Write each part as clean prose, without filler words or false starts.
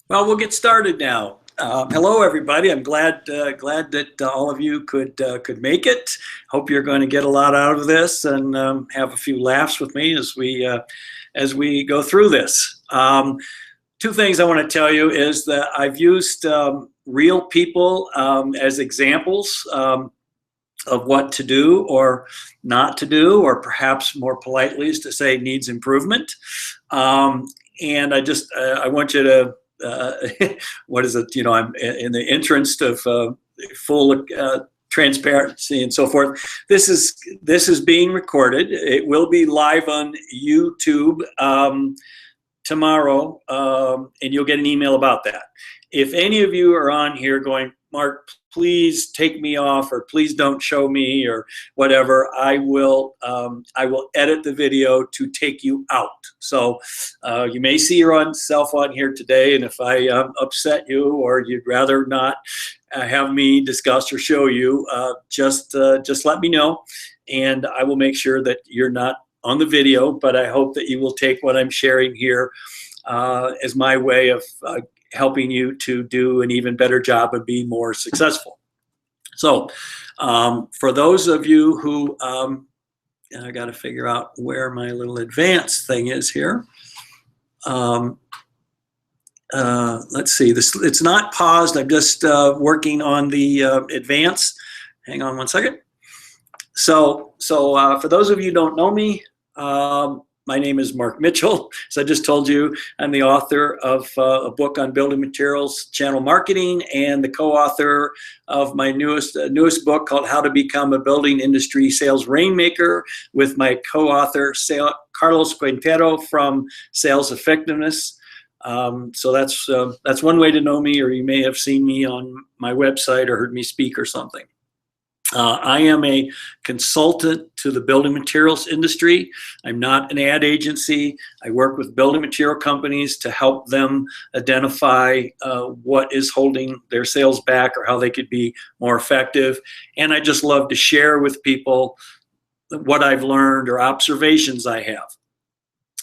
Well, we'll get started now. Hello, everybody. I'm glad that all of you could make it. Hope you're going to get a lot out of this and have a few laughs with me as we go through this. Two things I want to tell you is that I've used real people as examples of what to do or not to do, or perhaps more politely is to say needs improvement. And I want you to what is it? I'm in the interest of full transparency and so forth. This is being recorded. It will be live on YouTube tomorrow, and you'll get an email about that. If any of you are on here going, Mark, please take me off, or please don't show me, or whatever, I will edit the video to take you out. So you may see yourself on here today, and if I upset you or you'd rather not have me discuss or show you, just let me know, and I will make sure that you're not on the video. But I hope that you will take what I'm sharing here as my way of helping you to do an even better job and be more successful. So for those of you who, I got to figure out where my little advanced thing is here. Let's see, it's not paused. I'm just working on the advance. Hang on one second. So for those of you who don't know me, my name is Mark Mitchell. As I just told you, I'm the author of a book on building materials channel marketing, and the co-author of my newest book called How to Become a Building Industry Sales Rainmaker, with my co-author Carlos Quintero from Sales Effectiveness. So that's one way to know me, or you may have seen me on my website or heard me speak or something. I am a consultant to the building materials industry. I'm not an ad agency. I work with building material companies to help them identify what is holding their sales back or how they could be more effective. And I just love to share with people what I've learned or observations I have.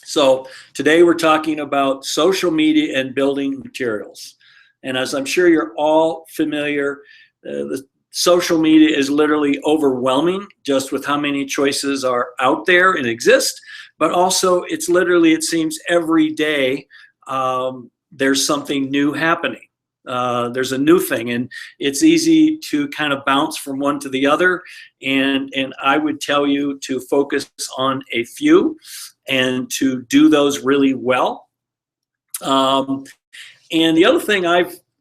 So today we're talking about social media and building materials. And as I'm sure you're all familiar, the social media is literally overwhelming just with how many choices are out there and exist, but also it's literally, it seems every day there's something new happening. There's a new thing, and it's easy to kind of bounce from one to the other. And I would tell you to focus on a few and to do those really well. And the other thing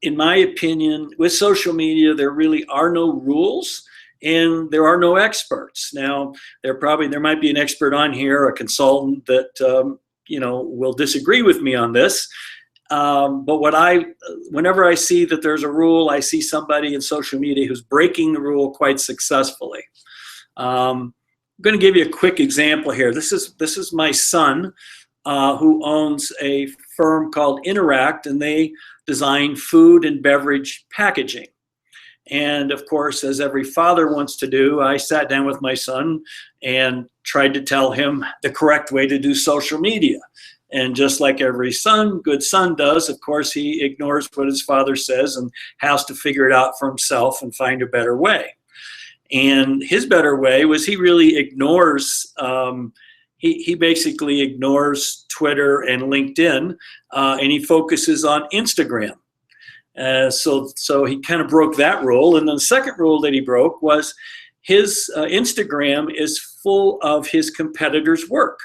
in my opinion, with social media, there really are no rules and there are no experts. Now, there might be an expert on here, a consultant that will disagree with me on this. But whenever I see that there's a rule, I see somebody in social media who's breaking the rule quite successfully. I'm going to give you a quick example here. This is my son, who owns a firm called Interact, and they design food and beverage packaging. And of course, as every father wants to do, I sat down with my son and tried to tell him the correct way to do social media. And just like every good son does, of course, he ignores what his father says and has to figure it out for himself and find a better way. And his better way was he really ignores He basically ignores Twitter and LinkedIn, and he focuses on Instagram. So he kind of broke that rule. And then the second rule that he broke was his Instagram is full of his competitors' work.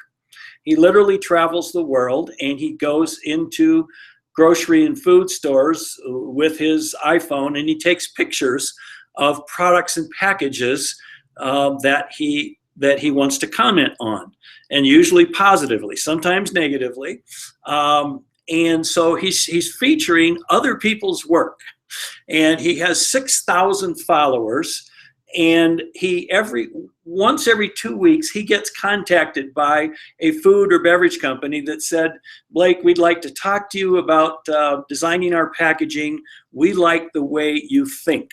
He literally travels the world, and he goes into grocery and food stores with his iPhone, and he takes pictures of products and packages that he wants to comment on, and usually positively, sometimes negatively. And so he's featuring other people's work, and he has 6,000 followers. And once every 2 weeks, he gets contacted by a food or beverage company that said, Blake, we'd like to talk to you about designing our packaging. We like the way you think.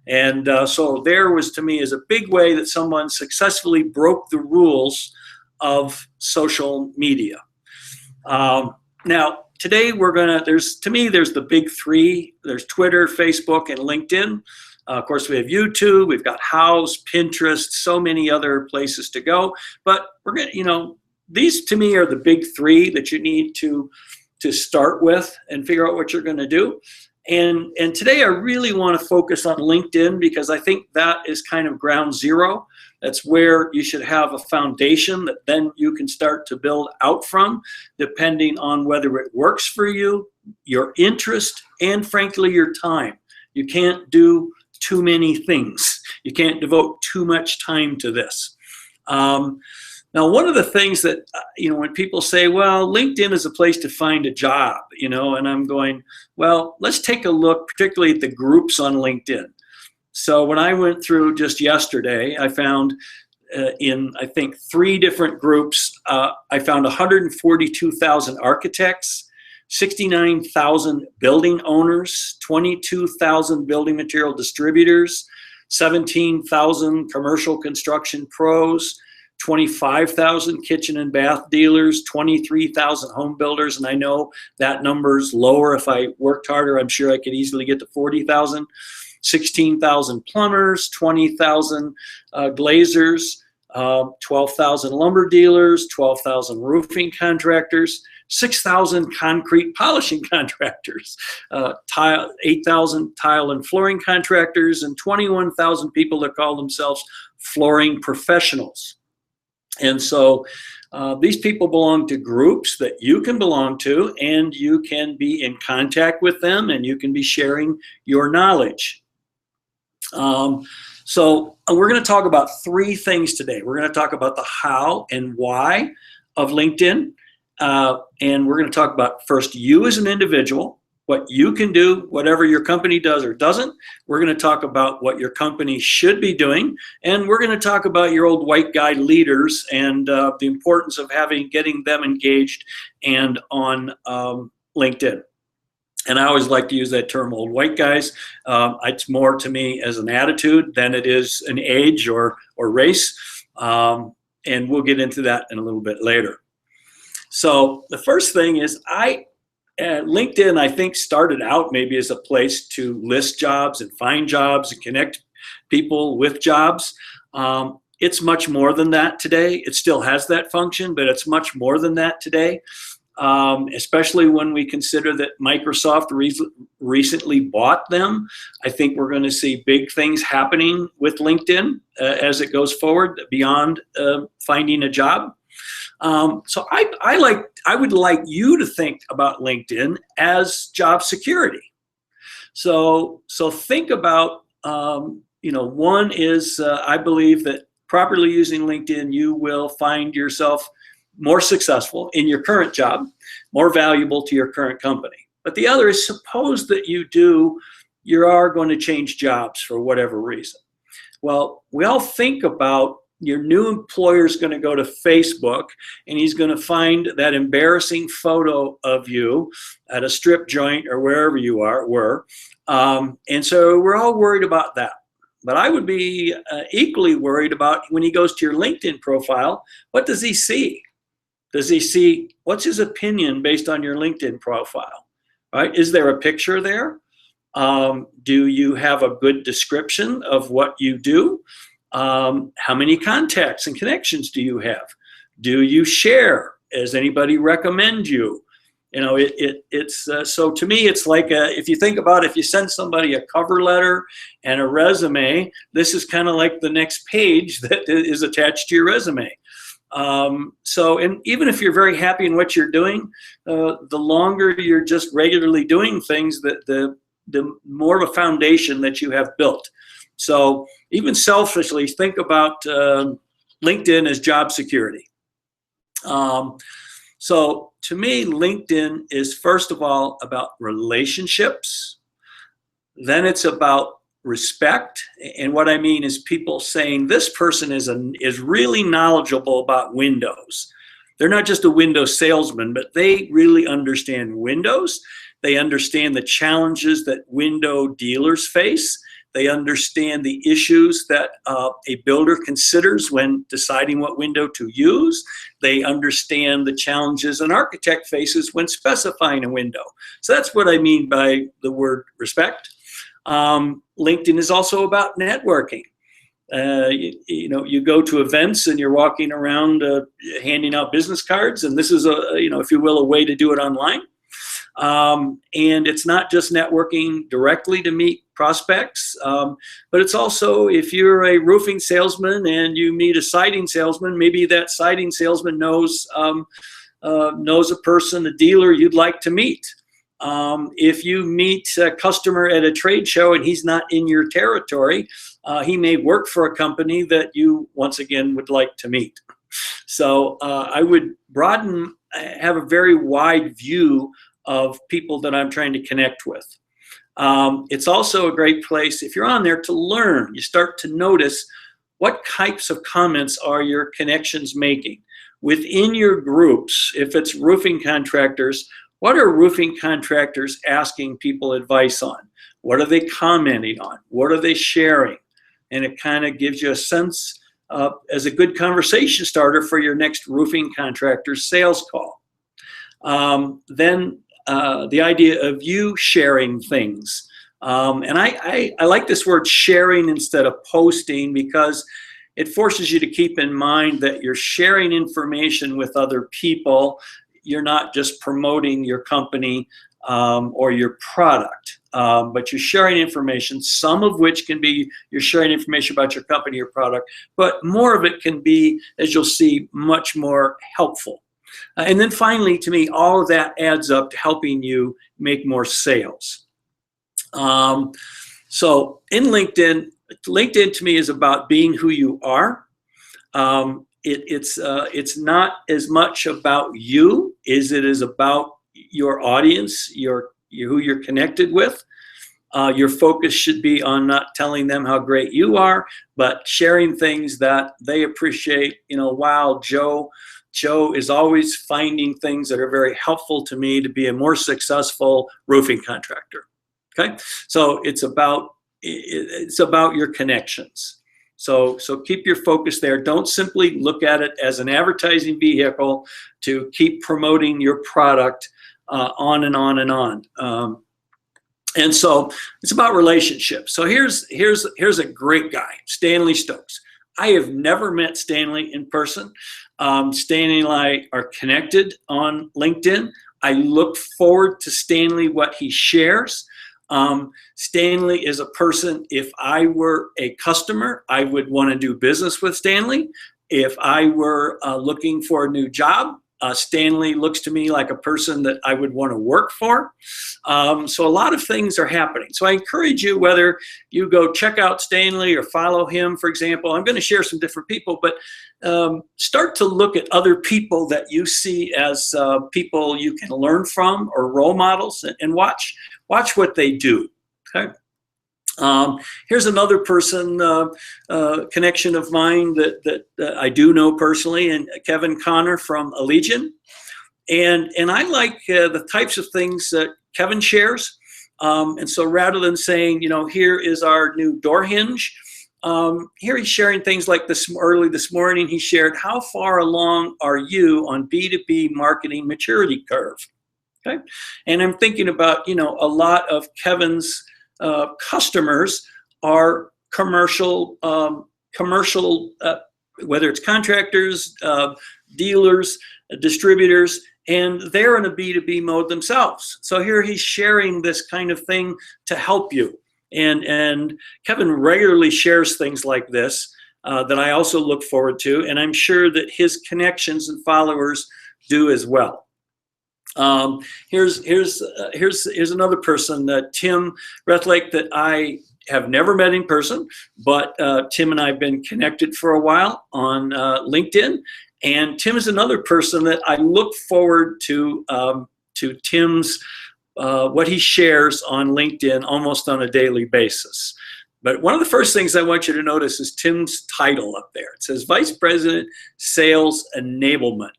And so there was, to me, is a big way that someone successfully broke the rules of social media. Now, today to me, there's the big three. There's Twitter, Facebook, and LinkedIn. Of course, we have YouTube, we've got House, Pinterest, so many other places to go. But we're going these to me are the big three that you need to start with and figure out what you're going to do. And today I really want to focus on LinkedIn because I think that is kind of ground zero. That's where you should have a foundation that then you can start to build out from, depending on whether it works for you, your interest, and frankly, your time. You can't do too many things. You can't devote too much time to this. Now, one of the things that, when people say, well, LinkedIn is a place to find a job, and I'm going, well, let's take a look, particularly at the groups on LinkedIn. So when I went through just yesterday, I found in, I think, 3 different groups, I found 142,000 architects, 69,000 building owners, 22,000 building material distributors, 17,000 commercial construction pros, 25,000 kitchen and bath dealers, 23,000 home builders, and I know that number's lower. If I worked harder, I'm sure I could easily get to 40,000. 16,000 plumbers, 20,000 glazers, 12,000 lumber dealers, 12,000 roofing contractors, 6,000 concrete polishing contractors, 8,000 tile and flooring contractors, and 21,000 people that call themselves flooring professionals. And so these people belong to groups that you can belong to, and you can be in contact with them, and you can be sharing your knowledge. So we're going to talk about 3 things today. We're going to talk about the how and why of LinkedIn. And we're going to talk about first you as an individual, what you can do, whatever your company does or doesn't. We're going to talk about what your company should be doing. And we're going to talk about your old white guy leaders and the importance of getting them engaged and on LinkedIn. And I always like to use that term, old white guys. It's more to me as an attitude than it is an age or race. And we'll get into that in a little bit later. So the first thing is LinkedIn, I think, started out maybe as a place to list jobs and find jobs and connect people with jobs. It's much more than that today. It still has that function, but it's much more than that today. Especially when we consider that Microsoft recently bought them. I think we're going to see big things happening with LinkedIn as it goes forward beyond finding a job. So I would like you to think about LinkedIn as job security. So think about, one is I believe that properly using LinkedIn, you will find yourself more successful in your current job, more valuable to your current company. But the other is, suppose that you are going to change jobs for whatever reason. Well, we all think about your new employer is going to go to Facebook and he's going to find that embarrassing photo of you at a strip joint or wherever you were. And so we're all worried about that. But I would be equally worried about when he goes to your LinkedIn profile, what does he see? Does he see, what's his opinion based on your LinkedIn profile, right? Is there a picture there? Do you have a good description of what you do? How many contacts and connections do you have? Do you share? Does anybody recommend you? So to me, it's like if you think about if you send somebody a cover letter and a resume, this is kind of like the next page that is attached to your resume. And even if you're very happy in what you're doing, the longer you're just regularly doing things, the more of a foundation that you have built. So even selfishly, think about LinkedIn as job security. So to me, LinkedIn is first of all about relationships. Then it's about respect. And what I mean is people saying this person is really knowledgeable about Windows. They're not just a Windows salesman, but they really understand Windows. They understand the challenges that window dealers face. They understand the issues that a builder considers when deciding what window to use. They understand the challenges an architect faces when specifying a window. So that's what I mean by the word respect. LinkedIn is also about networking. You go to events and you're walking around handing out business cards, and this is if you will, a way to do it online. And it's not just networking directly to meet prospects, but it's also, if you're a roofing salesman and you meet a siding salesman, maybe that siding salesman knows a person, a dealer you'd like to meet. If you meet a customer at a trade show and he's not in your territory, he may work for a company that you, once again, would like to meet. So I would have a very wide view of people that I'm trying to connect with. It's also a great place, if you're on there, to learn. You start to notice what types of comments are your connections making. Within your groups, if it's roofing contractors, what are roofing contractors asking people advice on? What are they commenting on? What are they sharing? And it kind of gives you a sense as a good conversation starter for your next roofing contractor sales call. Then the idea of you sharing things. And I like this word sharing instead of posting, because it forces you to keep in mind that you're sharing information with other people. You're not just promoting your company or your product, but you're sharing information, some of which can be you're sharing information about your company or product, but more of it can be, as you'll see, much more helpful. And then finally, to me, all of that adds up to helping you make more sales. So in LinkedIn to me is about being who you are. It's not as much about you as it is about your audience, who you're connected with. Your focus should be on not telling them how great you are, but sharing things that they appreciate. Wow, Joe is always finding things that are very helpful to me to be a more successful roofing contractor. Okay, so it's about your connections. So keep your focus there. Don't simply look at it as an advertising vehicle to keep promoting your product on and on and on. And so it's about relationships. So here's a great guy, Stanley Stokes. I have never met Stanley in person. Stanley and I are connected on LinkedIn. I look forward to Stanley, what he shares. Stanley is a person, if I were a customer, I would want to do business with Stanley. If I were looking for a new job, Stanley looks to me like a person that I would want to work for. So a lot of things are happening. So I encourage you, whether you go check out Stanley or follow him, for example. I'm going to share some different people, but start to look at other people that you see as people you can learn from or role models, and watch what they do. Okay. Here's another person, connection of mine that I do know personally, and Kevin Connor from Allegiant. And I like the types of things that Kevin shares. And so rather than saying, here is our new door hinge, here he's sharing things like early this morning, he shared, how far along are you on B2B marketing maturity curve? Okay. And I'm thinking about, a lot of Kevin's customers are commercial, whether it's contractors, dealers, distributors, and they're in a B2B mode themselves. So here he's sharing this kind of thing to help you. And Kevin regularly shares things like this that I also look forward to, and I'm sure that his connections and followers do as well. Here's another person, Tim Rethlake, that I have never met in person, but Tim and I have been connected for a while on LinkedIn. And Tim is another person that I look forward to Tim's what he shares on LinkedIn almost on a daily basis. But one of the first things I want you to notice is Tim's title up there. It says Vice President Sales Enablement.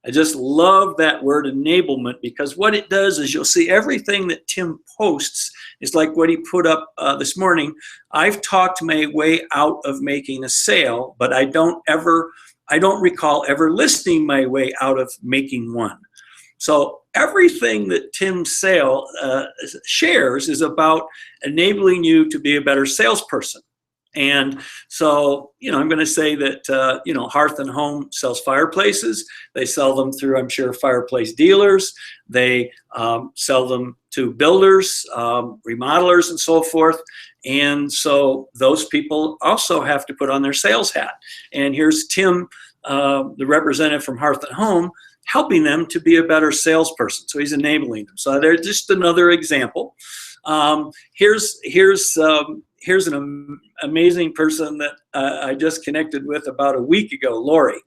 I just love that word enablement, because what it does is you'll see everything that Tim posts is like what he put up this morning. I've talked my way out of making a sale, but I don't recall ever listing my way out of making one. So everything that Tim Sale shares is about enabling you to be a better salesperson. And so, I'm going to say that, Hearth and Home sells fireplaces. They sell them through, I'm sure, fireplace dealers. They sell them to builders, remodelers, and so forth. And so those people also have to put on their sales hat. And here's Tim, the representative from Hearth and Home, helping them to be a better salesperson. So he's enabling them. So there's just another example. Here's an amazing person that I just connected with about a week ago, Lori.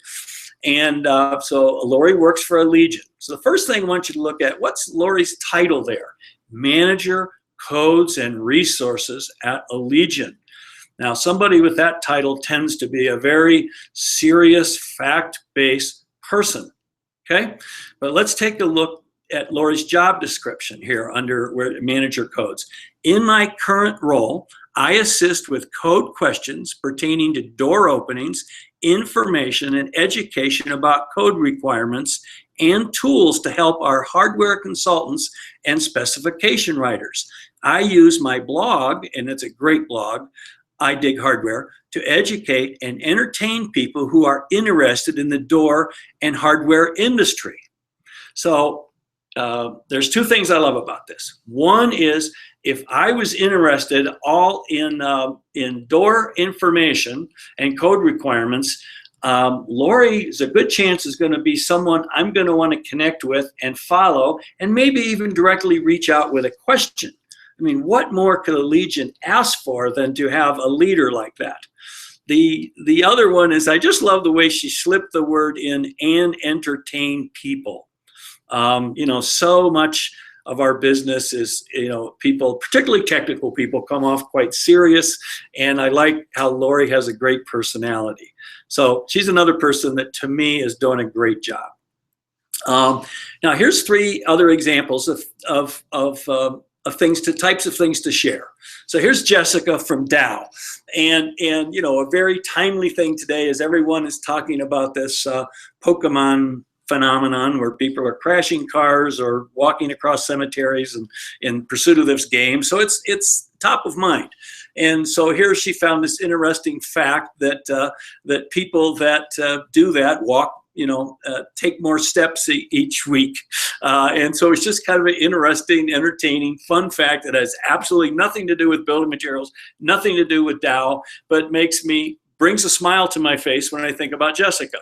And so Lori works for Allegiant. So the first thing I want you to look at, what's Lori's title there? Manager, Codes, and Resources at Allegiant. Now, somebody with that title tends to be a very serious, fact-based person, okay? But let's take a look at Lori's job description here under Manager Codes. In my current role, I assist with code questions pertaining to door openings, information, and education about code requirements and tools to help our hardware consultants and specification writers. I use my blog, and it's a great blog, I Dig Hardware, to educate and entertain people who are interested in the door and hardware industry. So there's two things I love about this. One is, if I was interested all in door information and code requirements, Lori is a good chance is going to be someone I'm going to want to connect with and follow, and maybe even directly reach out with a question. I mean, what more could Allegiant ask for than to have a leader like that? The other one is, I just love the way she slipped the word in, and entertain people. So much of our business is, people, particularly technical people, come off quite serious. And I like how Lori has a great personality. So she's another person that, to me, is doing a great job. Now, here's three other examples of types of things to share. So here's Jessica from Dow. And a very timely thing today is everyone is talking about this Pokemon phenomenon where people are crashing cars or walking across cemeteries and in pursuit of this game. So it's top of mind. And so here she found this interesting fact that people that do that walk, take more steps each week. And so it's just kind of an interesting, entertaining, fun fact that has absolutely nothing to do with building materials, nothing to do with Dow, but brings a smile to my face when I think about Jessica.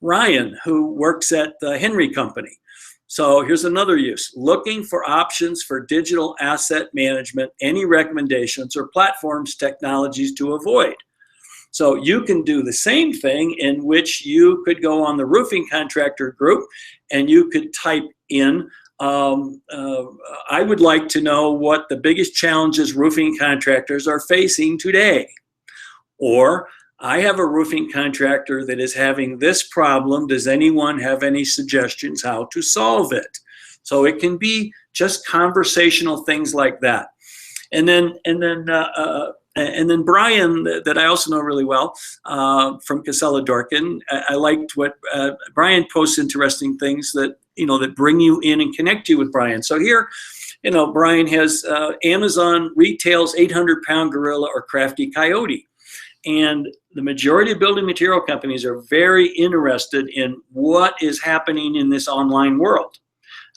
Ryan, who works at the Henry Company. So here's another use. Looking for options for digital asset management, any recommendations or platforms, technologies to avoid. So you can do the same thing, in which you could go on the roofing contractor group and you could type in, I would like to know what the biggest challenges roofing contractors are facing today. Or, I have a roofing contractor that is having this problem. Does anyone have any suggestions how to solve it? So it can be just conversational things like that. And then Brian, that I also know really well, from Casella Dorkin. I liked what Brian posts, interesting things that that bring you in and connect you with Brian. So here, Brian has Amazon retails 800-pound gorilla or crafty coyote. And the majority of building material companies are very interested in what is happening in this online world.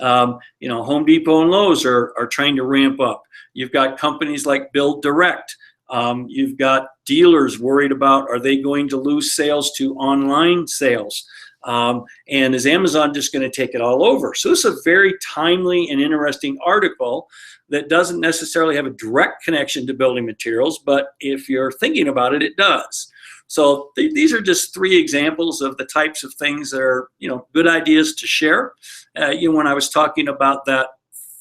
Home Depot and Lowe's are trying to ramp up. You've got companies like Build Direct. You've got dealers worried about, are they going to lose sales to online sales? And is Amazon just going to take it all over? So this is a very timely and interesting article that doesn't necessarily have a direct connection to building materials, but if you're thinking about it, it does. So these are just three examples of the types of things that are, good ideas to share. When I was talking about that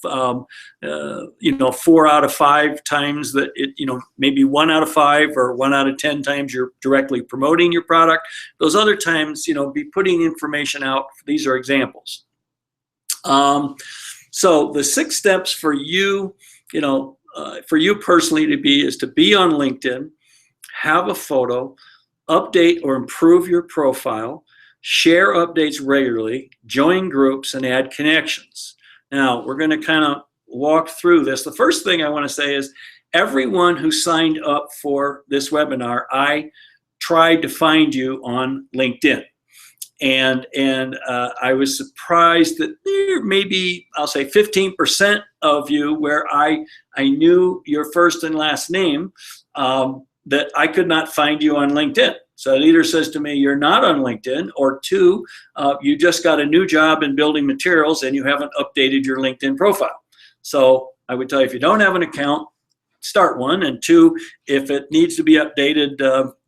4 out of 5 times that maybe 1 out of 5 or 1 out of 10 times you're directly promoting your product. Those other times, be putting information out. These are examples. So the 6 steps for you, for you personally is to be on LinkedIn, have a photo, update or improve your profile, share updates regularly, join groups, and add connections. Now, we're going to kind of walk through this. The first thing I want to say is everyone who signed up for this webinar, I tried to find you on LinkedIn. And I was surprised that there maybe, I'll say 15% of you where I knew your first and last name, that I could not find you on LinkedIn. So it either says to me, you're not on LinkedIn, or 2, you just got a new job in building materials and you haven't updated your LinkedIn profile. So I would tell you, if you don't have an account, start one, and 2, if it needs to be updated,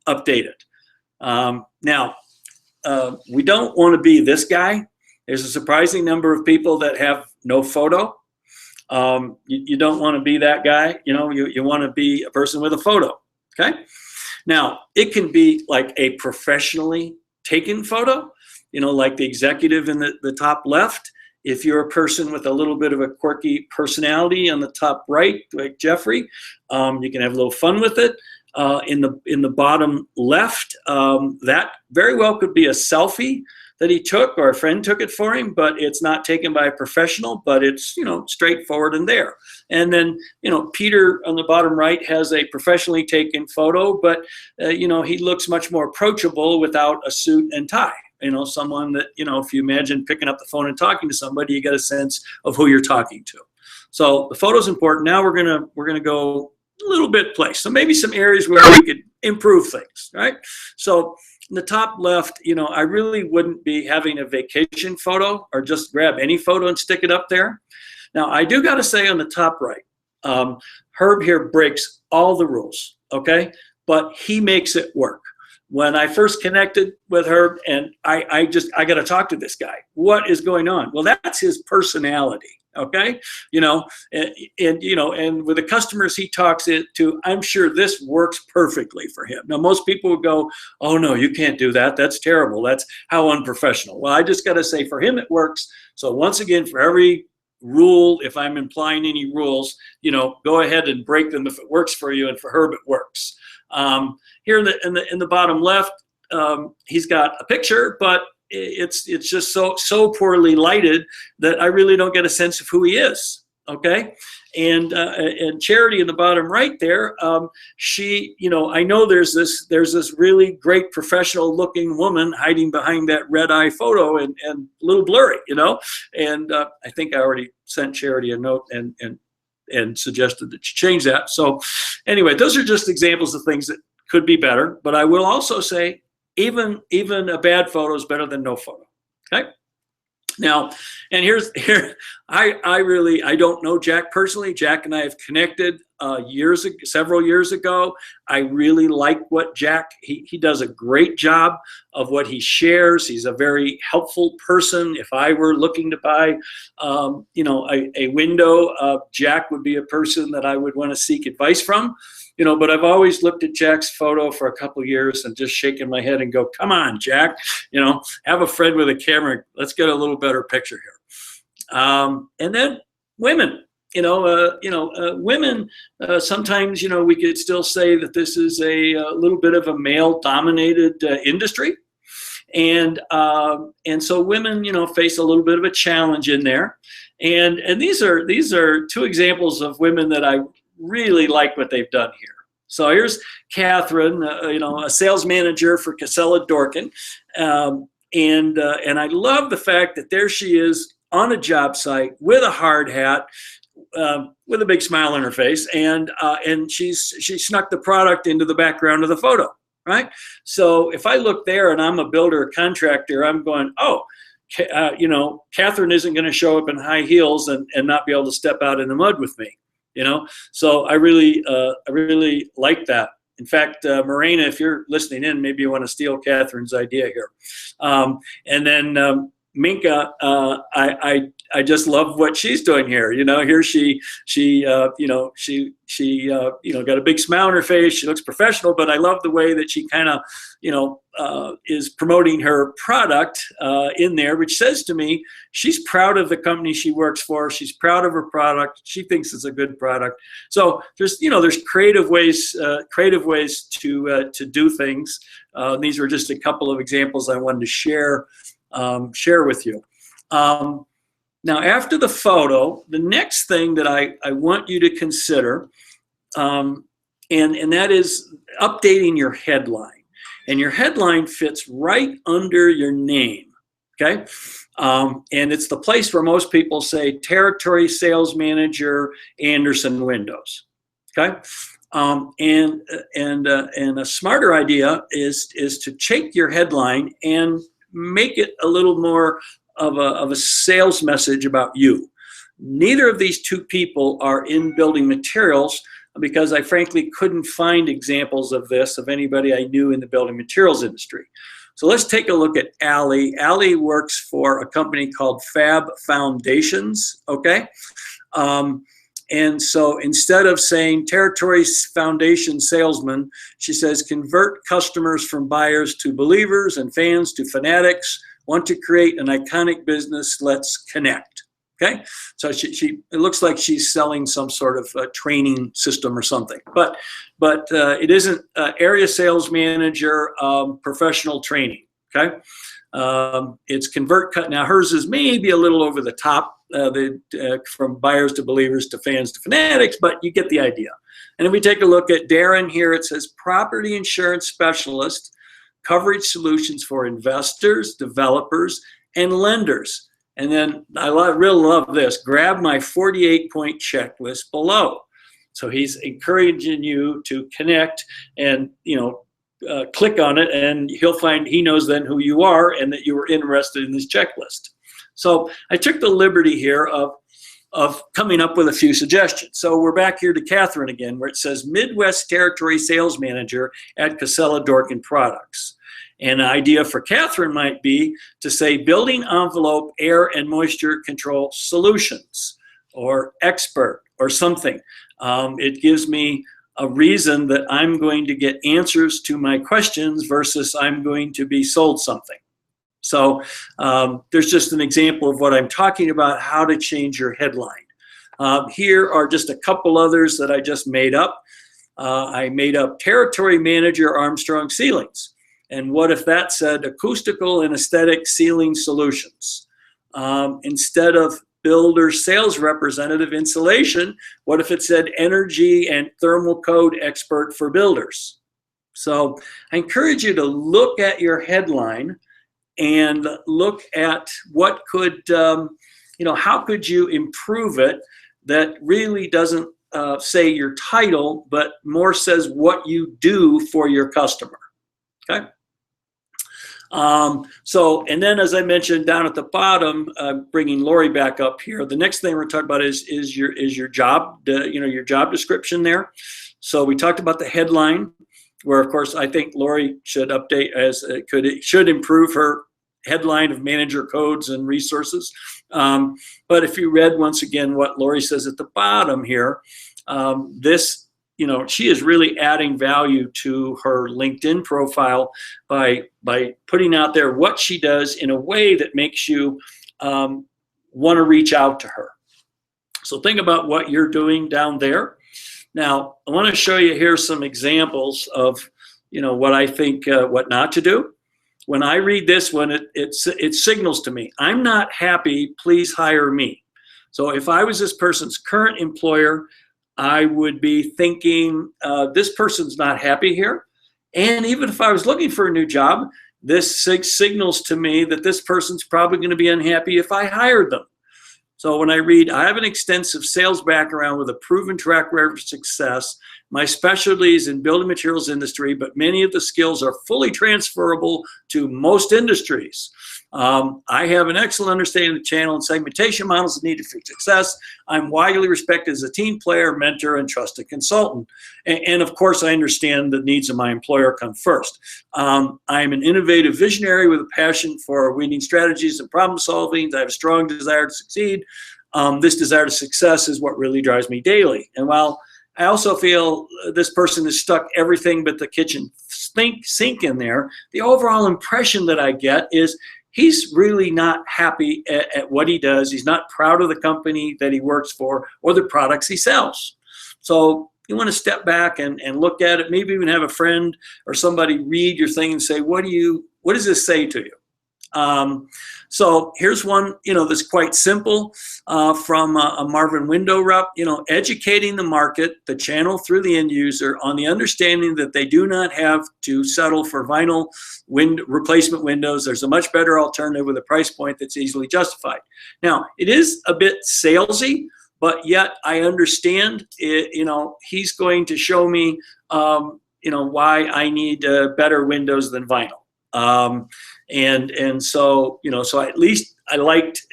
update it. Now, we don't want to be this guy. There's a surprising number of people that have no photo. You don't want to be that guy. You want to be a person with a photo. Okay. Now, it can be like a professionally taken photo, like the executive in the top left. If you're a person with a little bit of a quirky personality on the top right, like Jeffrey, you can have a little fun with it. In the bottom left, that very well could be a selfie that he took or a friend took it for him, but it's not taken by a professional, but it's, straightforward and there. And then, Peter on the bottom right has a professionally taken photo, but, he looks much more approachable without a suit and tie. Someone that, if you imagine picking up the phone and talking to somebody, you get a sense of who you're talking to. So the photo's important. Now we're gonna go a little bit place. So maybe some areas where we could improve things, right? So in the top left, I really wouldn't be having a vacation photo or just grab any photo and stick it up there. Now, I do got to say on the top right, Herb here breaks all the rules, okay? But he makes it work. When I first connected with Herb, and I got to talk to this guy. What is going on? Well, that's his personality. Okay, and with the customers he talks to, I'm sure this works perfectly for him. Now, most people would go, "Oh no, you can't do that. That's terrible. That's how unprofessional." Well, I just got to say, for him, it works. So once again, for every rule, if I'm implying any rules, go ahead and break them if it works for you, and for Herb, it works. Here in the bottom left, he's got a picture, but it's just so poorly lighted that I really don't get a sense of who he is. Okay, and Charity in the bottom right there, she, I know there's this really great professional looking woman hiding behind that red eye photo and a little blurry, and I think I already sent Charity a note and suggested that she change that. So anyway, those are just examples of things that could be better. But I will also say, even a bad photo is better than no photo. Okay. Now, and I don't know Jack personally. Jack and I have connected several years ago. I really like what Jack, he does a great job of what he shares. He's a very helpful person. If I were looking to buy, a window, Jack would be a person that I would want to seek advice from. But I've always looked at Jack's photo for a couple of years and just shaking my head and go, come on, Jack, have a friend with a camera. Let's get a little better picture here. And then women, women, sometimes, we could still say that this is a little bit of a male dominated industry. And so women, face a little bit of a challenge in there. And these are 2 examples of women that I really like what they've done here. So here's Catherine, a sales manager for Casella Dorkin. And I love the fact that there she is on a job site with a hard hat, with a big smile on her face. And she snuck the product into the background of the photo, right? So if I look there and I'm a builder or contractor, I'm going, oh, Catherine isn't going to show up in high heels and not be able to step out in the mud with me. So I really like that. In fact, Morena, if you're listening in, maybe you want to steal Catherine's idea here. And then Minka, I I just love what she's doing here. You know, here she got a big smile on her face. She looks professional, but I love the way that she kind of, is promoting her product in there, which says to me, she's proud of the company she works for. She's proud of her product. She thinks it's a good product. So there's creative ways to do things. These were just a couple of examples I wanted to share with you. Now, after the photo, the next thing that I want you to consider, and that is updating your headline. And your headline fits right under your name, okay? And it's the place where most people say Territory Sales Manager, Anderson Windows, okay? And a smarter idea is to take your headline and make it a little more of a sales message about you. Neither of these two people are in building materials, because I frankly couldn't find examples of this of anybody I knew in the building materials industry. So let's take a look at Allie. Allie works for a company called Fab Foundations, okay? And so instead of saying Territory Foundation Salesman, she says convert customers from buyers to believers and fans to fanatics. Want to create an iconic business? Let's connect. Okay, so it looks like she's selling some sort of training system or something, but it isn't area sales manager, professional training. Okay, it's convert cut. Now hers is maybe a little over the top, from buyers to believers to fans to fanatics, but you get the idea. And if we take a look at Darren here, it says property insurance specialist, coverage solutions for investors, developers, and lenders. And then I really love this. Grab my 48-point checklist below. So he's encouraging you to connect and click on it, and he'll find he knows then who you are and that you were interested in this checklist. So I took the liberty here of coming up with a few suggestions. So we're back here to Catherine again, where it says Midwest Territory Sales Manager at Casella Dorkin Products. An idea for Catherine might be to say building envelope air and moisture control solutions, or expert, or something. It gives me a reason that I'm going to get answers to my questions versus I'm going to be sold something. So there's just an example of what I'm talking about, how to change your headline. Here are just a couple others that I just made up. I made up Territory Manager Armstrong Ceilings. And what if that said acoustical and aesthetic ceiling solutions? Instead of builder sales representative insulation, what if it said energy and thermal code expert for builders? So I encourage you to look at your headline and look at what could, how could you improve it that really doesn't say your title, but more says what you do for your customer, okay? And then as I mentioned down at the bottom, bringing Lori back up here, the next thing we're talking about is your job, your job description there. So we talked about the headline, where of course I think Lori should update it should improve her headline of manager codes and resources. But if you read once again what Lori says at the bottom here, she is really adding value to her LinkedIn profile by putting out there what she does in a way that makes you want to reach out to her. So think about what you're doing down there. Now, I want to show you here some examples of what I think what not to do. When I read this one, it signals to me, I'm not happy, please hire me. So if I was this person's current employer, I would be thinking, this person's not happy here. And even if I was looking for a new job, this signals to me that this person's probably going to be unhappy if I hired them. So when I read, I have an extensive sales background with a proven track record of success, My specialty is in building materials industry, but many of the skills are fully transferable to most industries. I have an excellent understanding of the channel and segmentation models needed for success. I'm widely respected as a team player, mentor, and trusted consultant. And of course, I understand the needs of my employer come first. I'm an innovative visionary with a passion for winning strategies and problem solving. I have a strong desire to succeed. This desire to success is what really drives me daily. And while I also feel this person has stuck everything but the kitchen sink in there, the overall impression that I get is he's really not happy at what he does. He's not proud of the company that he works for or the products he sells. So you want to step back and look at it, maybe even have a friend or somebody read your thing and say, what does this say to you? So here's one, that's quite simple from a Marvin Window rep, educating the market, the channel through the end user on the understanding that they do not have to settle for vinyl replacement windows. There's a much better alternative with a price point that's easily justified. Now, it is a bit salesy, but yet I understand it, he's going to show me, why I need better windows than vinyl. And so, so at least I liked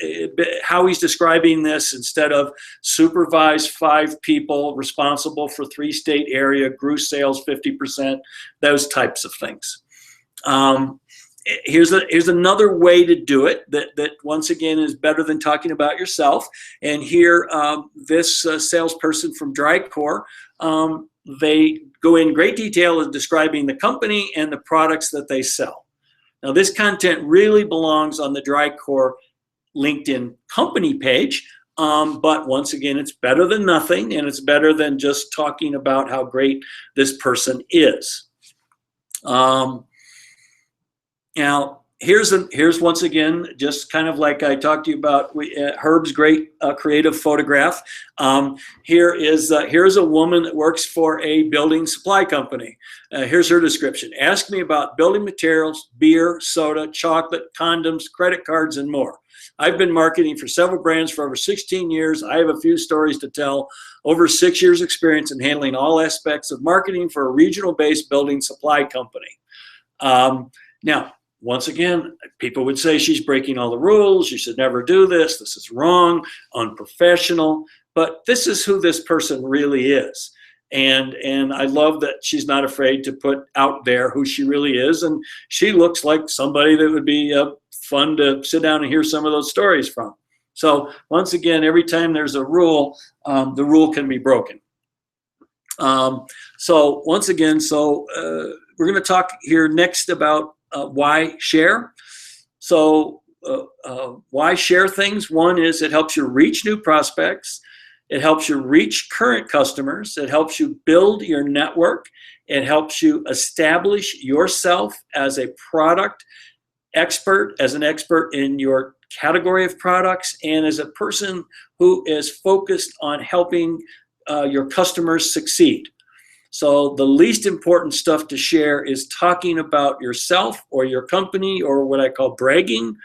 how he's describing this. Instead of supervise 5 people responsible for 3-state area, grew sales 50%, those types of things. Here's another way to do it that once again is better than talking about yourself. And here, this salesperson from Drycore, they go in great detail in describing the company and the products that they sell. Now, this content really belongs on the Drycore LinkedIn company page, but once again, it's better than nothing, and it's better than just talking about how great this person is. Now, here's once again, just kind of like I talked to you about Herb's great creative photograph. Here's a woman that works for a building supply company. Here's her description. Ask me about building materials, beer, soda, chocolate, condoms, credit cards, and more. I've been marketing for several brands for over 16 years. I have a few stories to tell. Over 6 years experience in handling all aspects of marketing for a regional-based building supply company. Now, once again, people would say she's breaking all the rules. You should never do this. This is wrong, unprofessional. But this is who this person really is. And I love that she's not afraid to put out there who she really is. And she looks like somebody that would be fun to sit down and hear some of those stories from. So once again, every time there's a rule, the rule can be broken. So once again, we're going to talk here next about why share. So why share things? One is it helps you reach new prospects. It helps you reach current customers. It helps you build your network. It helps you establish yourself as a product expert, as an expert in your category of products, and as a person who is focused on helping your customers succeed. So the least important stuff to share is talking about yourself or your company, or what I call bragging.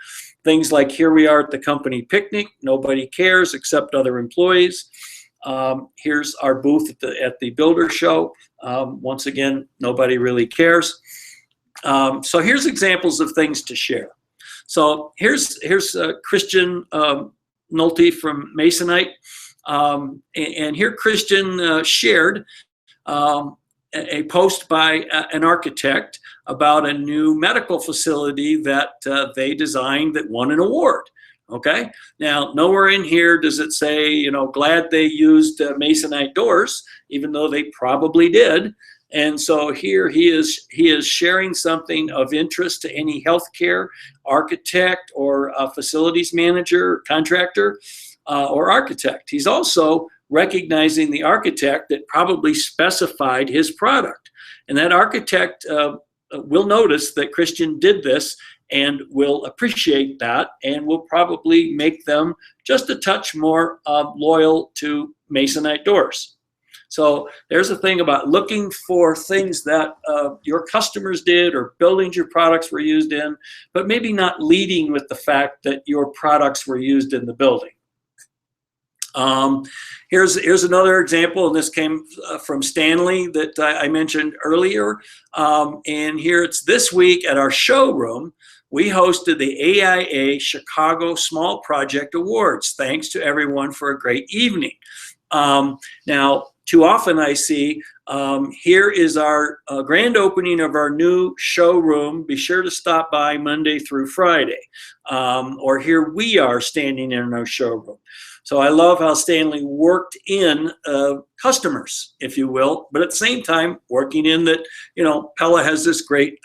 Things like, here we are at the company picnic. Nobody cares except other employees. Here's our booth at the builder show. Once again, nobody really cares. So here's examples of things to share. So here's Christian Nolte from Masonite. And here Christian shared a post by an architect about a new medical facility that they designed that won an award. Okay, now nowhere in here does it say, glad they used Masonite doors, even though they probably did. And so here he is sharing something of interest to any healthcare architect or facilities manager, contractor, or architect. He's also recognizing the architect that probably specified his product. And that architect will notice that Christian did this and will appreciate that, and will probably make them just a touch more loyal to Masonite doors. So there's a thing about looking for things that your customers did or buildings your products were used in, but maybe not leading with the fact that your products were used in the building. Um, here's another example, and this came from Stanley that I mentioned earlier. And here it's this week at our showroom. We hosted the AIA Chicago Small Project Awards. Thanks to everyone for a great evening. Now, too often I see, here is our grand opening of our new showroom. Be sure to stop by Monday through Friday. Or here we are standing in our showroom. So I love how Stanley worked in customers, if you will, but at the same time working in that, Pella has this great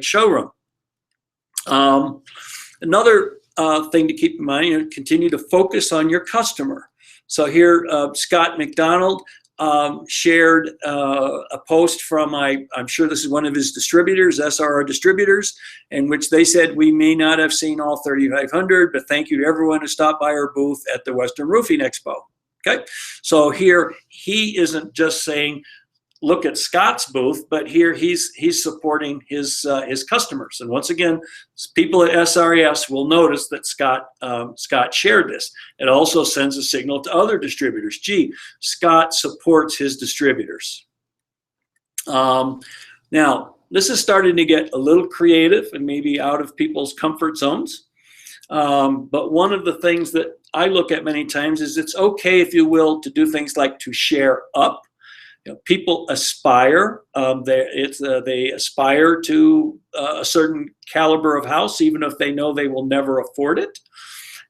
showroom. Another thing to keep in mind, continue to focus on your customer. So here, Scott McDonald shared a post from, I'm sure this is one of his distributors, SRR Distributors, in which they said, we may not have seen all 3,500, but thank you to everyone who stopped by our booth at the Western Roofing Expo. Okay, so here he isn't just saying, look at Scott's booth, but here he's supporting his customers. And once again, people at SRES will notice that Scott shared this. It also sends a signal to other distributors. Gee, Scott supports his distributors. Now, this is starting to get a little creative and maybe out of people's comfort zones. But one of the things that I look at many times is it's okay, if you will, to do things like to share up. People aspire. They aspire to a certain caliber of house, even if they know they will never afford it.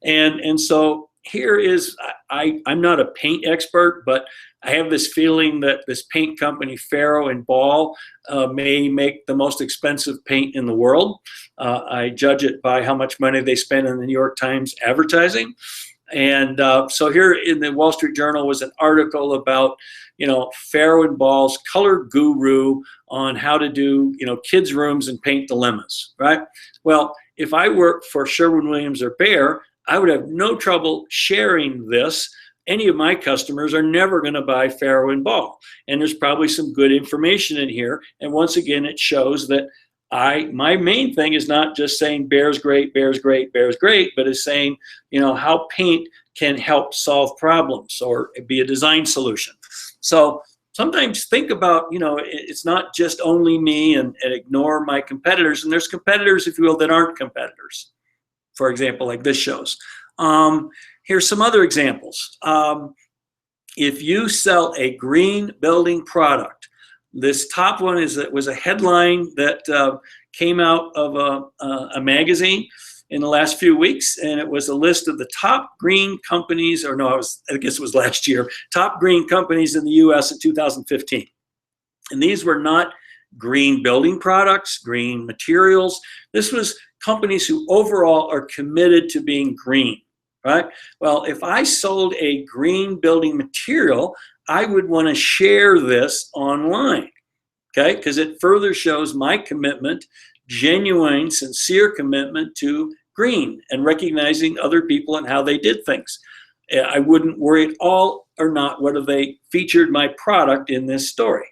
And so here is, I'm not a paint expert, but I have this feeling that this paint company, Farrow and Ball, may make the most expensive paint in the world. I judge it by how much money they spend in the New York Times advertising. And so here in the Wall Street Journal was an article about, Farrow and Ball's color guru on how to do, kids' rooms and paint dilemmas, right? Well, if I worked for Sherwin-Williams or Behr, I would have no trouble sharing this. Any of my customers are never going to buy Farrow and Ball. And there's probably some good information in here. And once again, it shows that my main thing is not just saying Behr's great, Behr's great, Behr's great, but is saying, how paint can help solve problems or be a design solution. So sometimes think about, it's not just only me and ignore my competitors. And there's competitors, if you will, that aren't competitors. For example, like this shows. Here's some other examples. If you sell a green building product, this top one was a headline that came out of a magazine in the last few weeks, and it was a list of the top green companies, or no, I guess it was last year, top green companies in the U.S. in 2015. And these were not green building products, green materials. This was companies who overall are committed to being green, right? Well, if I sold a green building material, I would want to share this online, okay? Because it further shows my commitment, genuine, sincere commitment to green and recognizing other people and how they did things. I wouldn't worry at all or not whether they featured my product in this story.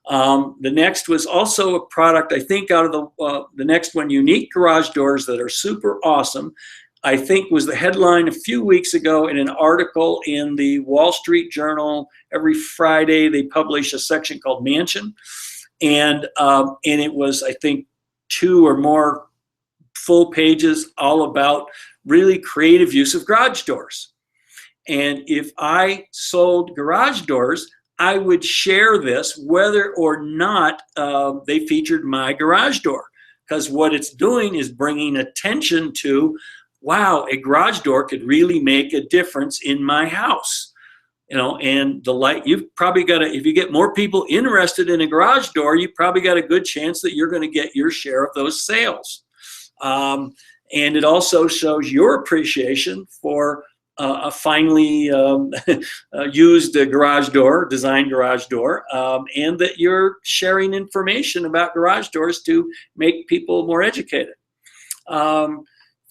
The next was also a product, I think, out of the next one, unique garage doors that are super awesome. I think was the headline a few weeks ago in an article in the Wall Street Journal. Every Friday they publish a section called Mansion. And it was, I think, 2 or more full pages all about really creative use of garage doors. And if I sold garage doors, I would share this whether or not they featured my garage door. Because what it's doing is bringing attention to, wow, a garage door could really make a difference in my house. And the light, you've probably got to, if you get more people interested in a garage door, you probably got a good chance that you're going to get your share of those sales. And it also shows your appreciation for a finely used garage door, designed garage door, and that you're sharing information about garage doors to make people more educated.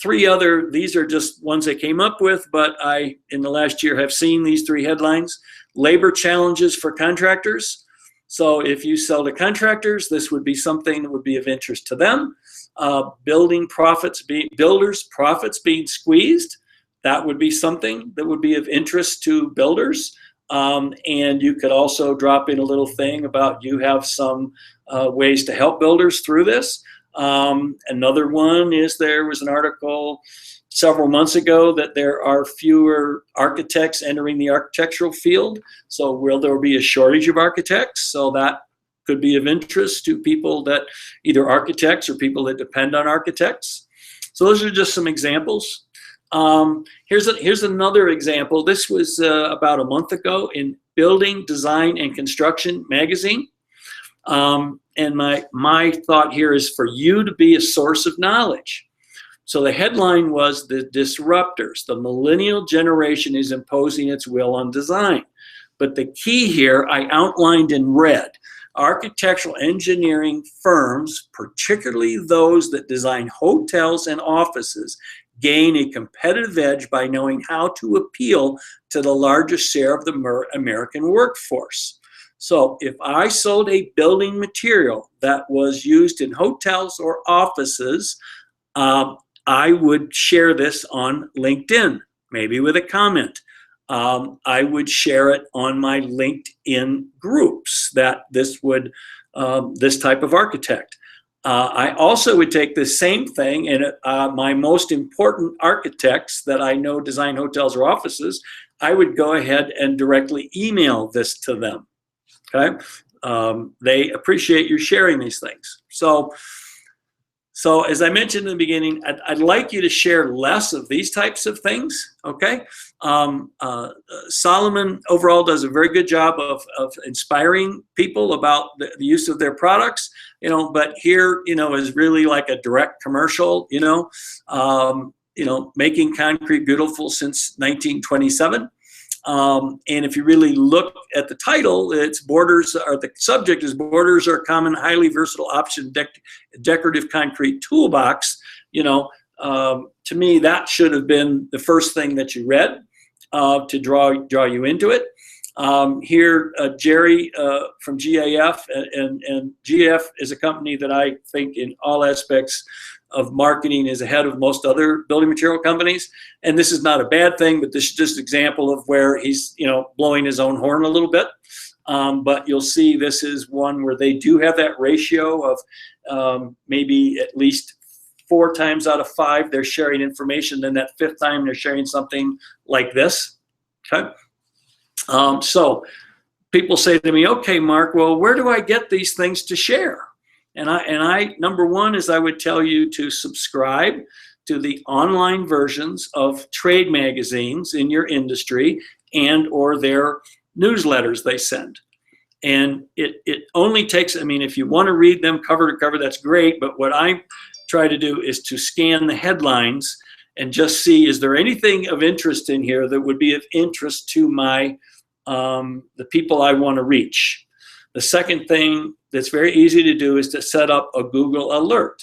3 other, these are just ones I came up with, but I, in the last year, have seen these 3 headlines. Labor challenges for contractors. So if you sell to contractors, this would be something that would be of interest to them. Builders' profits being squeezed. that would be something that would be of interest to builders. And you could also drop in a little thing about you have some ways to help builders through this. Another one is there was an article several months ago that there are fewer architects entering the architectural field. So will there be a shortage of architects? So that could be of interest to people that either architects or people that depend on architects. So those are just some examples. Here's another example. This was about a month ago in Building, Design, and Construction magazine. And my thought here is for you to be a source of knowledge. So the headline was "The Disruptors. The Millennial Generation is Imposing Its Will on Design." But the key here I outlined in red. Architectural engineering firms, particularly those that design hotels and offices, gain a competitive edge by knowing how to appeal to the largest share of the American workforce. So if I sold a building material that was used in hotels or offices, I would share this on LinkedIn, maybe with a comment. I would share it on my LinkedIn groups that this type of architect. I also would take the same thing and my most important architects that I know design hotels or offices, I would go ahead and directly email this to them. Okay, they appreciate you sharing these things. So as I mentioned in the beginning, I'd like you to share less of these types of things, okay? Solomon overall does a very good job of inspiring people about the use of their products, but here, is really like a direct commercial, making concrete beautiful since 1927. And if you really look at the title, the subject is Borders Are Common, Highly Versatile Option Decorative Concrete Toolbox. To me, that should have been the first thing that you read to draw you into it. Here, Jerry from GAF, and GAF is a company that I think in all aspects of marketing is ahead of most other building material companies. And this is not a bad thing, but this is just an example of where he's, blowing his own horn a little bit. But you'll see this is one where they do have that ratio of maybe at least 4 times out of 5 they're sharing information. Then that 5th time they're sharing something like this. Okay. So people say to me, okay, Mark, well, where do I get these things to share? And I number one is I would tell you to subscribe to the online versions of trade magazines in your industry and or their newsletters they send. And it only takes, if you want to read them cover to cover, that's great. But what I try to do is to scan the headlines and just see, is there anything of interest in here that would be of interest to my the people I want to reach. The second thing that's very easy to do is to set up a Google alert.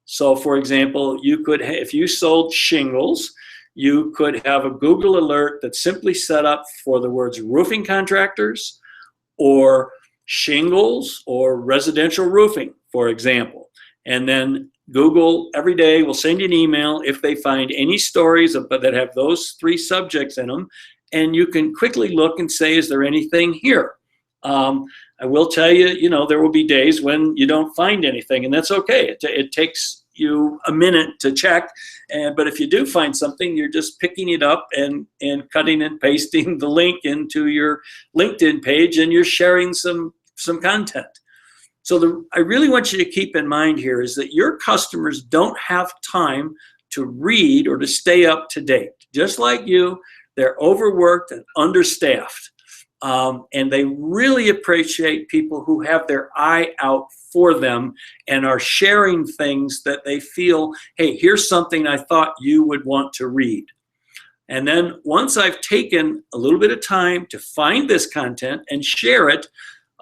So for example, you could, if you sold shingles, you could have a Google alert that's simply set up for the words roofing contractors or shingles or residential roofing, for example. And then Google every day will send you an email if they find any stories that have those 3 subjects in them. And you can quickly look and say, is there anything here? I will tell you, there will be days when you don't find anything, and that's okay. It takes you a minute to check, but if you do find something, you're just picking it up and cutting and pasting the link into your LinkedIn page, and you're sharing some content. So I really want you to keep in mind here is that your customers don't have time to read or to stay up to date. Just like you, they're overworked and understaffed. And they really appreciate people who have their eye out for them and are sharing things that they feel, hey, here's something I thought you would want to read. And then once I've taken a little bit of time to find this content and share it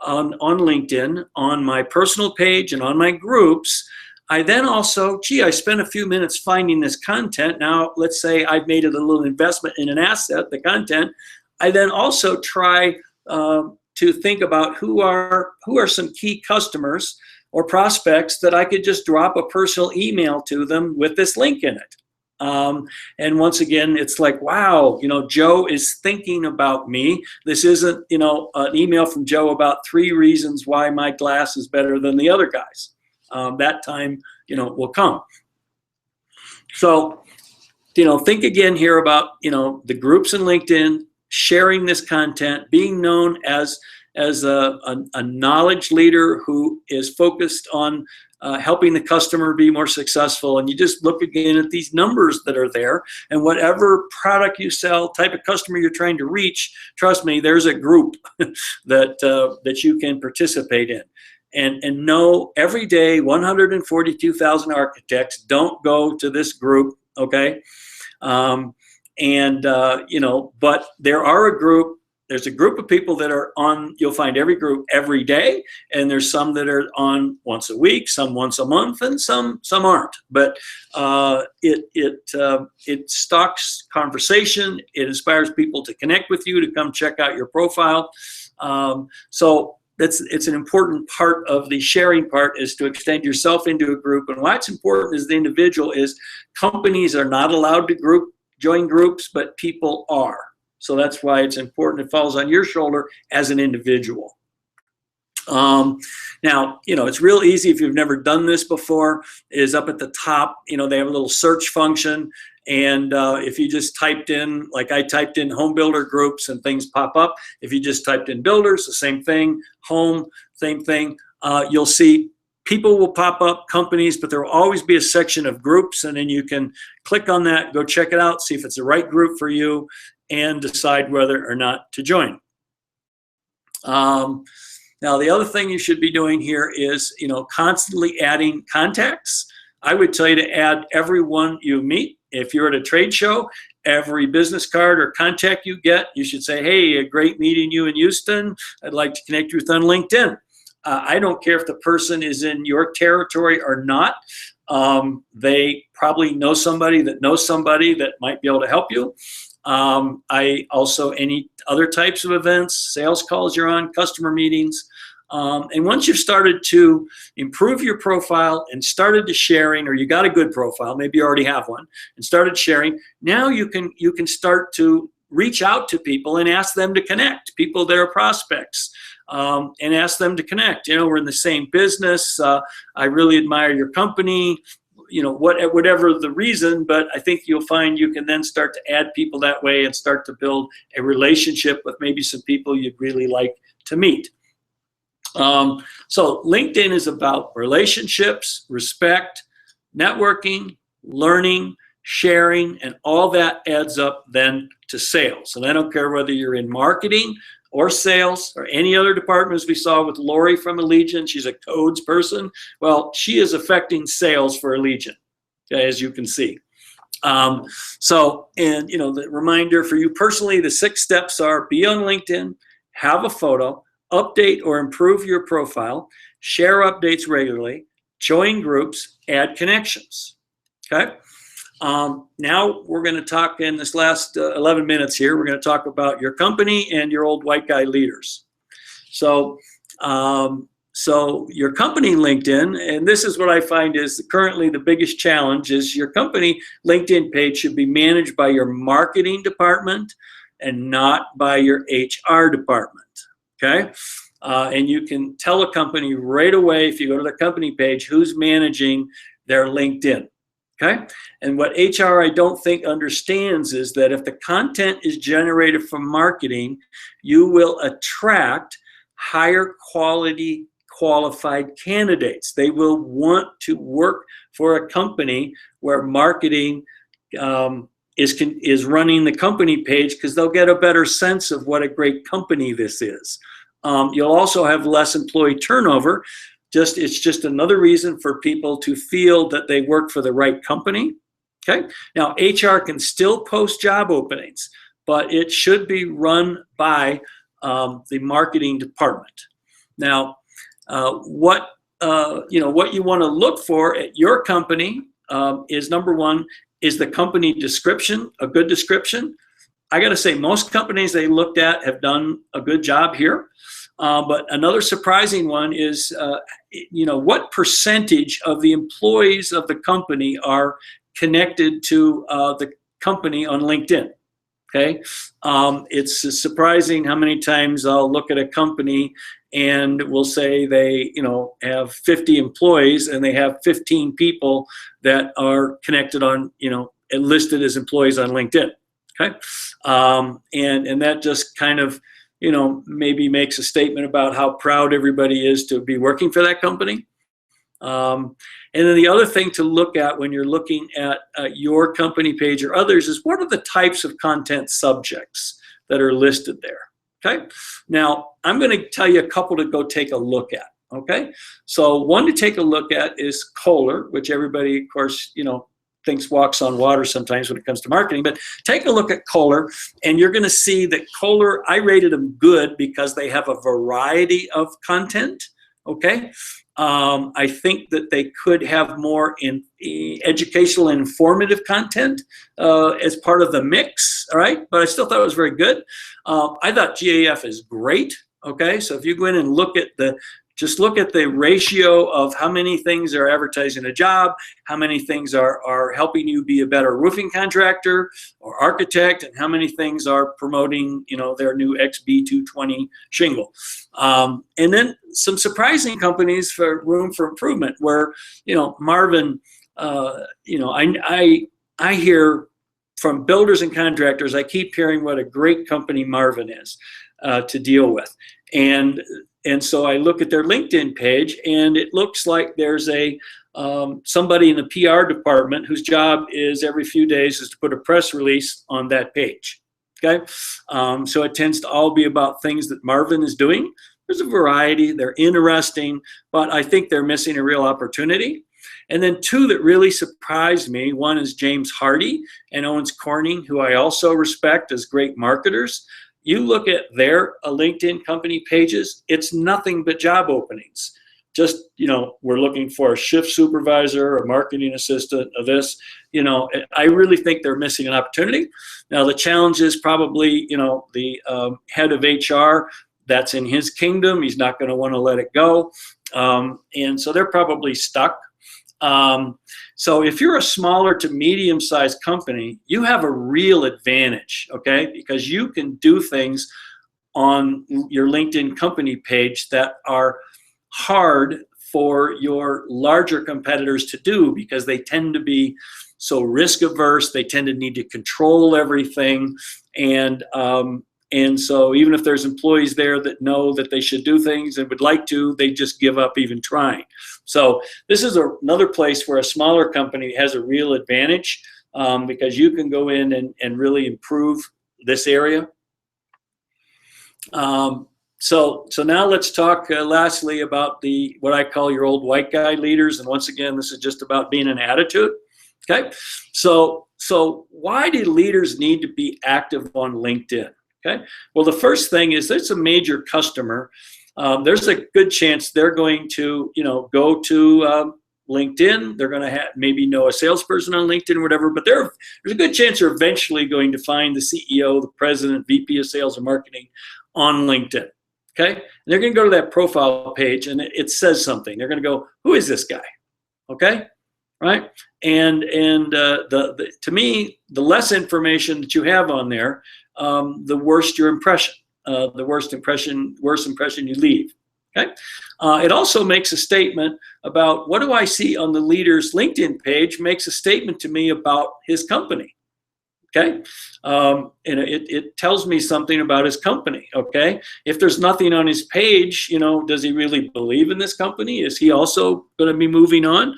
on LinkedIn, on my personal page and on my groups, I then also, I spent a few minutes finding this content. Now, let's say I've made it a little investment in an asset, the content. I then also try to think about who are some key customers or prospects that I could just drop a personal email to them with this link in it. And once again, it's like, wow, Joe is thinking about me. This isn't, an email from Joe about 3 reasons why my glass is better than the other guys. That time, will come. So, think again here about, the groups in LinkedIn, sharing this content, being known as a knowledge leader who is focused on helping the customer be more successful. And you just look again at these numbers that are there, and whatever product you sell, type of customer you're trying to reach, trust me, there's a group that you can participate in. And know every day 142,000 architects don't go to this group, okay? But there's a group of people that are on, you'll find every group every day, and there's some that are on once a week, some once a month, and some aren't. But it stocks conversation. It inspires people to connect with you, to come check out your profile. So it's an important part of the sharing part, is to extend yourself into a group. And why it's important as the individual is companies are not allowed to join groups, but people are. So that's why it's important. It falls on your shoulder as an individual. Now, it's real easy if you've never done this before, is up at the top, they have a little search function. And if you just typed in, like I typed in home builder groups and things pop up. If you just typed in builders, the same thing, home, same thing, you'll see people will pop up, companies, but there will always be a section of groups. And then you can click on that, go check it out, see if it's the right group for you, and decide whether or not to join. Now, the other thing you should be doing here is, constantly adding contacts. I would tell you to add everyone you meet. If you're at a trade show, every business card or contact you get, you should say, hey, a great meeting you in Houston. I'd like to connect you with on LinkedIn. I don't care if the person is in your territory or not. They probably know somebody that might be able to help you. I also, any other types of events, sales calls you're on, customer meetings. And once you've started to improve your profile and started to sharing, or you got a good profile, maybe you already have one, and started sharing, now you can start to reach out to people and ask them to connect, people that are prospects, and ask them to connect. We're in the same business. I really admire your company. Whatever the reason, but I think you'll find you can then start to add people that way and start to build a relationship with maybe some people you'd really like to meet. So LinkedIn is about relationships, respect, networking, learning, sharing, and all that adds up then to sales. And I don't care whether you're in marketing or sales or any other departments. We saw with Lori from Allegiant, she's a codes person. Well, she is affecting sales for Allegiant, okay, as you can see. The reminder for you personally, the 6 steps are: be on LinkedIn, have a photo, update or improve your profile, share updates regularly, join groups, add connections, okay? Now we're going to talk in this last 11 minutes here, we're going to talk about your company and your old white guy leaders. So your company LinkedIn, and this is what I find is currently the biggest challenge, is your company LinkedIn page should be managed by your marketing department and not by your HR department, okay? And you can tell a company right away if you go to the company page who's managing their LinkedIn. Okay, and what HR I don't think understands is that if the content is generated from marketing, you will attract higher quality qualified candidates. They will want to work for a company where marketing is running the company page, because they'll get a better sense of what a great company this is. You'll also have less employee turnover. It's just another reason for people to feel that they work for the right company. Okay. Now, HR can still post job openings, but it should be run by the marketing department. Now, what you want to look for at your company is, number one, is the company description a good description? I got to say, most companies they looked at have done a good job here. But another surprising one is, what percentage of the employees of the company are connected to the company on LinkedIn. Okay, it's surprising how many times I'll look at a company and we'll say they, have 50 employees and they have 15 people that are connected on, and listed as employees on LinkedIn. Okay, and that just kind of, maybe makes a statement about how proud everybody is to be working for that company. And then the other thing to look at when you're looking at your company page or others is what are the types of content subjects that are listed there. Okay, now I'm going to tell you a couple to go take a look at. Okay, so one to take a look at is Kohler, which everybody, of course, thinks walks on water sometimes when it comes to marketing, but take a look at Kohler and you're going to see that Kohler, I rated them good because they have a variety of content. Okay, I think that they could have more in educational and informative content as part of the mix. All right, but I still thought it was very good. I thought GAF is great. Okay, so if you go in and just look at the ratio of how many things are advertising a job, how many things are helping you be a better roofing contractor or architect, and how many things are promoting, their new XB220 shingle. And then some surprising companies for room for improvement where, Marvin, I hear from builders and contractors, I keep hearing what a great company Marvin is to deal with. And so I look at their LinkedIn page, and it looks like there's somebody in the PR department whose job is every few days is to put a press release on that page. Okay, so it tends to all be about things that Marvin is doing. There's a variety; they're interesting, but I think they're missing a real opportunity. And then two that really surprised me. One is James Hardy and Owens Corning, who I also respect as great marketers. You look at their LinkedIn company pages, it's nothing but job openings. Just, we're looking for a shift supervisor, a marketing assistant, of this. I really think they're missing an opportunity. Now, the challenge is probably, the head of HR, that's in his kingdom. He's not going to want to let it go. And so they're probably stuck. So if you're a smaller to medium-sized company, you have a real advantage, okay? Because you can do things on your LinkedIn company page that are hard for your larger competitors to do because they tend to be so risk averse. They tend to need to control everything. And so even if there's employees there that know that they should do things and would like to, they just give up even trying. So this is another place where a smaller company has a real advantage because you can go in and really improve this area. So now let's talk lastly about what I call your old white guy leaders. And once again, this is just about being an attitude. Okay, so why do leaders need to be active on LinkedIn? Okay, well, the first thing is there's a major customer. There's a good chance they're going to, go to LinkedIn. They're going to maybe know a salesperson on LinkedIn or whatever, but there's a good chance they're eventually going to find the CEO, the president, VP of sales and marketing on LinkedIn. Okay, and they're going to go to that profile page and it says something. They're going to go, who is this guy? Okay, right? And to me, the less information that you have on there, the worse your impression, the worse impression you leave. Okay. It also makes a statement about what do I see on the leader's LinkedIn page makes a statement to me about his company. Okay. And it tells me something about his company. Okay. If there's nothing on his page, does he really believe in this company? Is he also going to be moving on?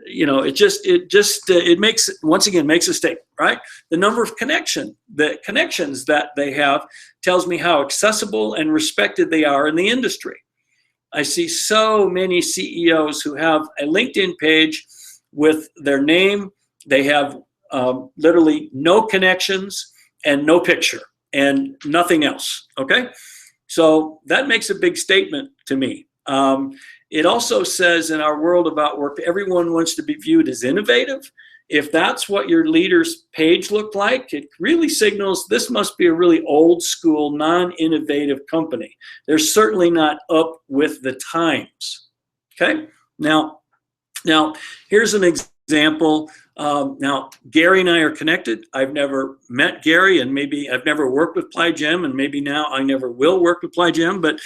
It makes, once again, makes a statement, right? The number of connections that they have tells me how accessible and respected they are in the industry. I see so many CEOs who have a LinkedIn page with their name. They have literally no connections and no picture and nothing else, okay? So that makes a big statement to me. It also says in our world about work, everyone wants to be viewed as innovative. If that's what your leader's page looked like, it really signals this must be a really old school, non-innovative company. They're certainly not up with the times. Okay? Now here's an example example. Now, Gary and I are connected. I've never met Gary, and maybe I've never worked with PlyGem, and maybe now I never will work with PlyGem. But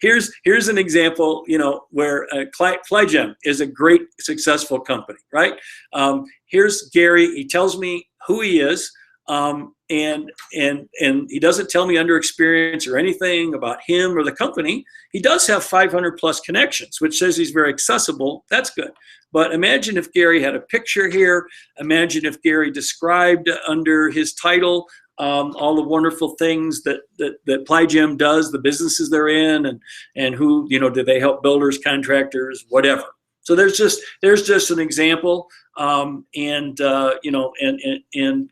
here's an example, where PlyGem is a great, successful company, right? Here's Gary. He tells me who he is. And he doesn't tell me under experience or anything about him or the company. He does have 500 plus connections, which says he's very accessible. That's good. But imagine if Gary had a picture here. Imagine if Gary described under his title all the wonderful things that PlyGem does, the businesses they're in, and who, do they help builders, contractors, whatever. So there's just an example, and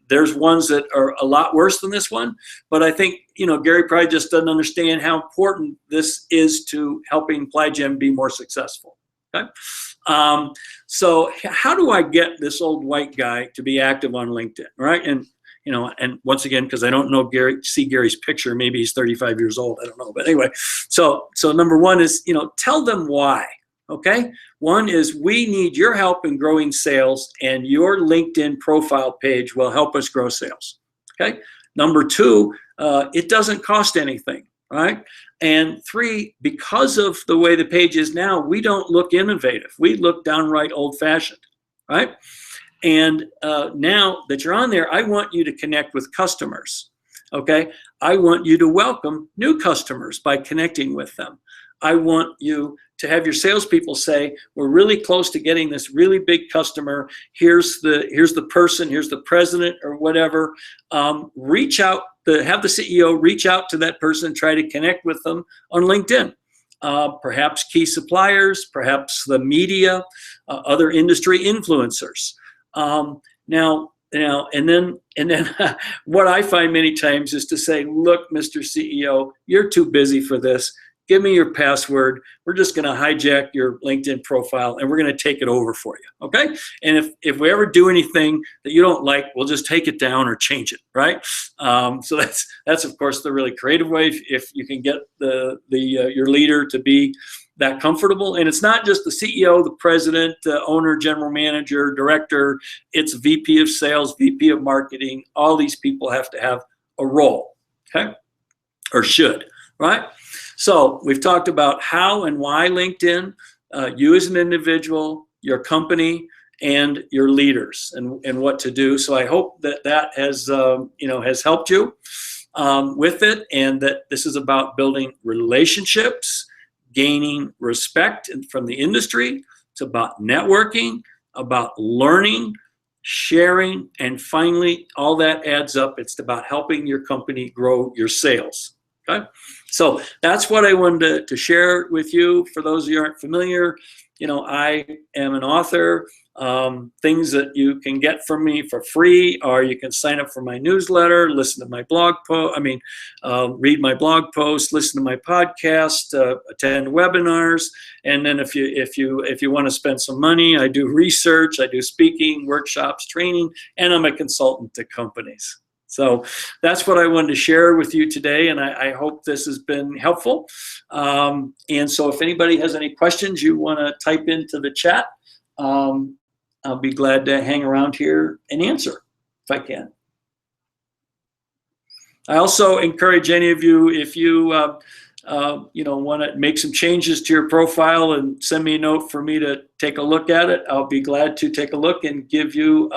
there's ones that are a lot worse than this one. But I think Gary probably just doesn't understand how important this is to helping PlyGem be more successful. Okay, so how do I get this old white guy to be active on LinkedIn, right? And once again, because I don't know see Gary's picture, maybe he's 35 years old. I don't know, but anyway. So number one is tell them why. Okay, one is we need your help in growing sales, and your LinkedIn profile page will help us grow sales. Okay, number two, it doesn't cost anything, right? And three, because of the way the page is now, we don't look innovative. We look downright old-fashioned, right? And now that you're on there, I want you to connect with customers. Okay, I want you to welcome new customers by connecting with them. I want you to have your salespeople say, we're really close to getting this really big customer. Here's the person, here's the president or whatever. Reach out, have the CEO reach out to that person, try to connect with them on LinkedIn. Perhaps key suppliers, perhaps the media, other industry influencers. Now, and then what I find many times is to say, look, Mr. CEO, you're too busy for this. Give me your password. We're just going to hijack your LinkedIn profile, and we're going to take it over for you, okay? And if we ever do anything that you don't like, we'll just take it down or change it, right? So that's of course the really creative way. If you can get your leader to be that comfortable, and it's not just the CEO, the president, the owner, general manager, director. It's VP of sales, VP of marketing. All these people have to have a role, okay, or should, right? So we've talked about how and why LinkedIn, you as an individual, your company, and your leaders, and what to do. So I hope that has helped you with it, and that this is about building relationships, gaining respect from the industry. It's about networking, about learning, sharing, and finally, all that adds up. It's about helping your company grow your sales. Okay, so that's what I wanted to share with you. For those of you who aren't familiar, I am an author. Things that you can get from me for free, or you can sign up for my newsletter, listen to my blog post. Read my blog post, listen to my podcast, attend webinars, and then if you want to spend some money, I do research, I do speaking, workshops, training, and I'm a consultant to companies. So that's what I wanted to share with you today, and I hope this has been helpful. And so if anybody has any questions you want to type into the chat, I'll be glad to hang around here and answer if I can. I also encourage any of you, if you want to make some changes to your profile and send me a note for me to take a look at it, I'll be glad to take a look and give you